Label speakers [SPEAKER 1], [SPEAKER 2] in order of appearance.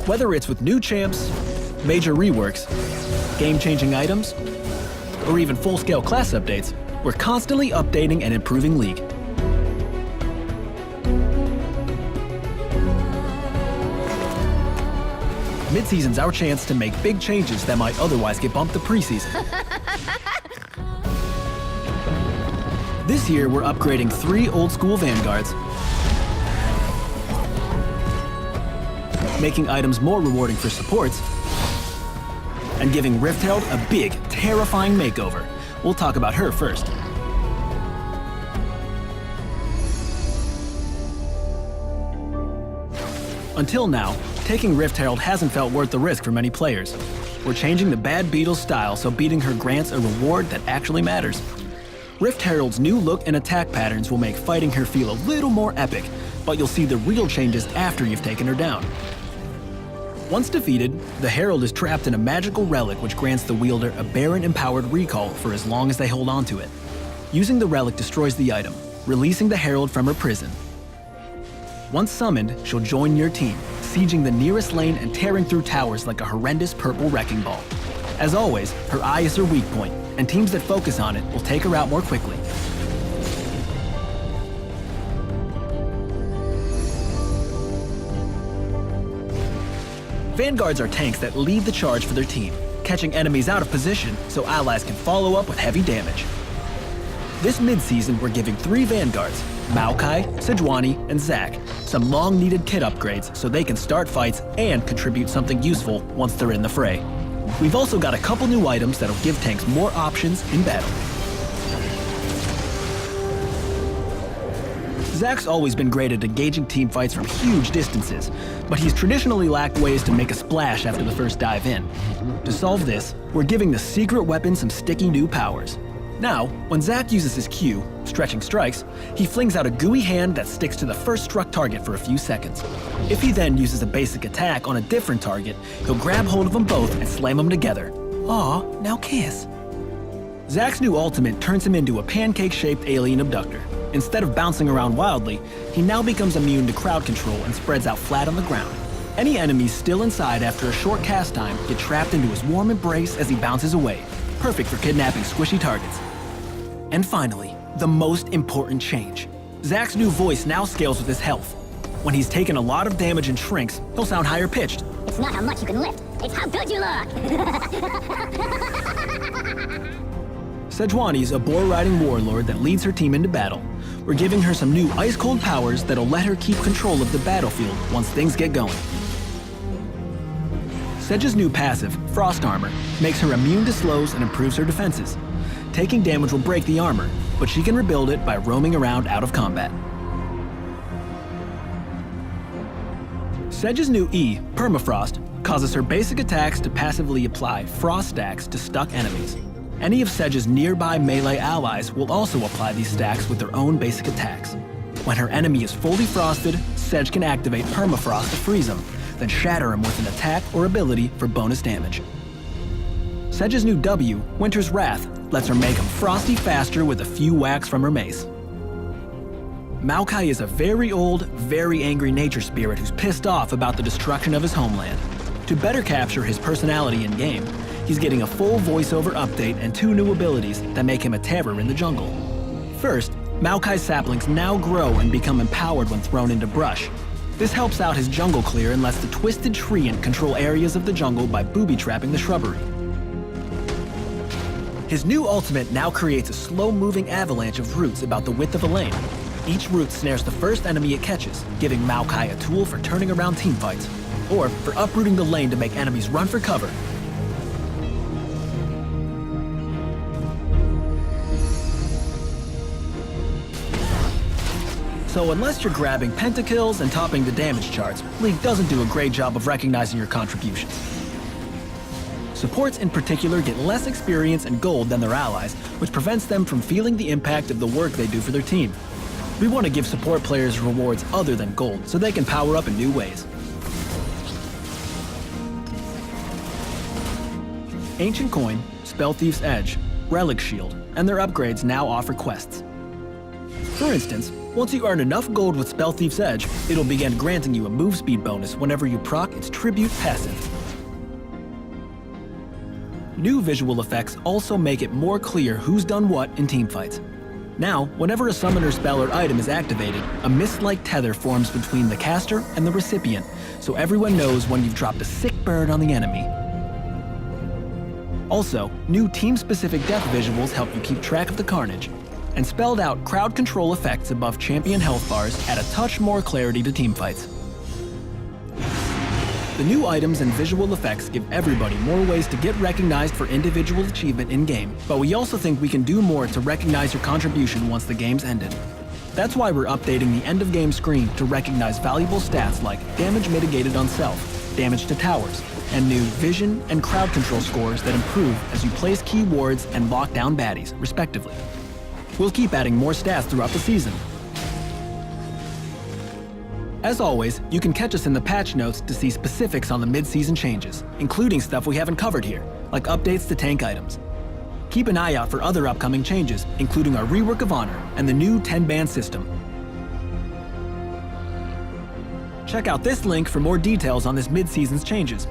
[SPEAKER 1] Whether it's with new champs, major reworks, game-changing items, or even full-scale class updates, we're constantly updating and improving League. Midseason's our chance to make big changes that might otherwise get bumped to preseason. This year, we're upgrading 3 old-school Vanguards, making items more rewarding for supports, and giving Rift Herald a big, terrifying makeover. We'll talk about her first. Until now, taking Rift Herald hasn't felt worth the risk for many players. We're changing the Bad Beetle's style so beating her grants a reward that actually matters. Rift Herald's new look and attack patterns will make fighting her feel a little more epic, but you'll see the real changes after you've taken her down. Once defeated, the Herald is trapped in a magical relic which grants the wielder a Baron-empowered recall for as long as they hold on to it. Using the relic destroys the item, releasing the Herald from her prison. Once summoned, she'll join your team, sieging the nearest lane and tearing through towers like a horrendous purple wrecking ball. As always, her eye is her weak point, and teams that focus on it will take her out more quickly. Vanguards are tanks that lead the charge for their team, catching enemies out of position so allies can follow up with heavy damage. This mid-season, we're giving 3 Vanguards, Maokai, Sejuani, and Zac, some long-needed kit upgrades so they can start fights and contribute something useful once they're in the fray. We've also got a couple new items that'll give tanks more options in battle. Zac's always been great at engaging team fights from huge distances, but he's traditionally lacked ways to make a splash after the first dive in. To solve this, we're giving the secret weapon some sticky new powers. Now, when Zac uses his Q, Stretching Strikes, he flings out a gooey hand that sticks to the first struck target for a few seconds. If he then uses a basic attack on a different target, he'll grab hold of them both and slam them together. Aw, now kiss. Zac's new ultimate turns him into a pancake-shaped alien abductor. Instead of bouncing around wildly, he now becomes immune to crowd control and spreads out flat on the ground. Any enemies still inside after a short cast time get trapped into his warm embrace as he bounces away. Perfect for kidnapping squishy targets. And finally, the most important change. Zac's new voice now scales with his health. When he's taken a lot of damage and shrinks, he'll sound higher pitched.
[SPEAKER 2] It's not how much you can lift, it's how good you look!
[SPEAKER 1] Sejuani's a boar-riding warlord that leads her team into battle. We're giving her some new ice-cold powers that'll let her keep control of the battlefield once things get going. Sedge's new passive, Frost Armor, makes her immune to slows and improves her defenses. Taking damage will break the armor, but she can rebuild it by roaming around out of combat. Sedge's new E, Permafrost, causes her basic attacks to passively apply frost stacks to stuck enemies. Any of Sedge's nearby melee allies will also apply these stacks with their own basic attacks. When her enemy is fully frosted, Sedge can activate Permafrost to freeze him, then shatter him with an attack or ability for bonus damage. Sedge's new W, Winter's Wrath, lets her make him frosty faster with a few whacks from her mace. Maokai is a very old, very angry nature spirit who's pissed off about the destruction of his homeland. To better capture his personality in-game, he's getting a full voiceover update and 2 new abilities that make him a terror in the jungle. First, Maokai's saplings now grow and become empowered when thrown into brush. This helps out his jungle clear and lets the Twisted Treant control areas of the jungle by booby-trapping the shrubbery. His new ultimate now creates a slow-moving avalanche of roots about the width of a lane. Each root snares the first enemy it catches, giving Maokai a tool for turning around teamfights, or for uprooting the lane to make enemies run for cover. So unless you're grabbing pentakills and topping the damage charts, League doesn't do a great job of recognizing your contributions. Supports in particular get less experience and gold than their allies, which prevents them from feeling the impact of the work they do for their team. We want to give support players rewards other than gold, so they can power up in new ways. Ancient Coin, Spell Thief's Edge, Relic Shield, and their upgrades now offer quests. For instance, Once you earn enough gold with Spell Thief's Edge, it'll begin granting you a move speed bonus whenever you proc its Tribute passive. New visual effects also make it more clear who's done what in teamfights. Now, whenever a summoner spell or item is activated, a mist-like tether forms between the caster and the recipient, so everyone knows when you've dropped a sick bird on the enemy. Also, new team-specific death visuals help you keep track of the carnage, and spelled-out crowd control effects above champion health bars add a touch more clarity to teamfights. The new items and visual effects give everybody more ways to get recognized for individual achievement in-game, but we also think we can do more to recognize your contribution once the game's ended. That's why we're updating the end-of-game screen to recognize valuable stats like damage mitigated on self, damage to towers, and new vision and crowd control scores that improve as you place key wards and lock down baddies, respectively. We'll keep adding more stats throughout the season. As always, you can catch us in the patch notes to see specifics on the mid-season changes, including stuff we haven't covered here, like updates to tank items. Keep an eye out for other upcoming changes, including our rework of Honor and the new 10-ban system. Check out this link for more details on this mid-season's changes.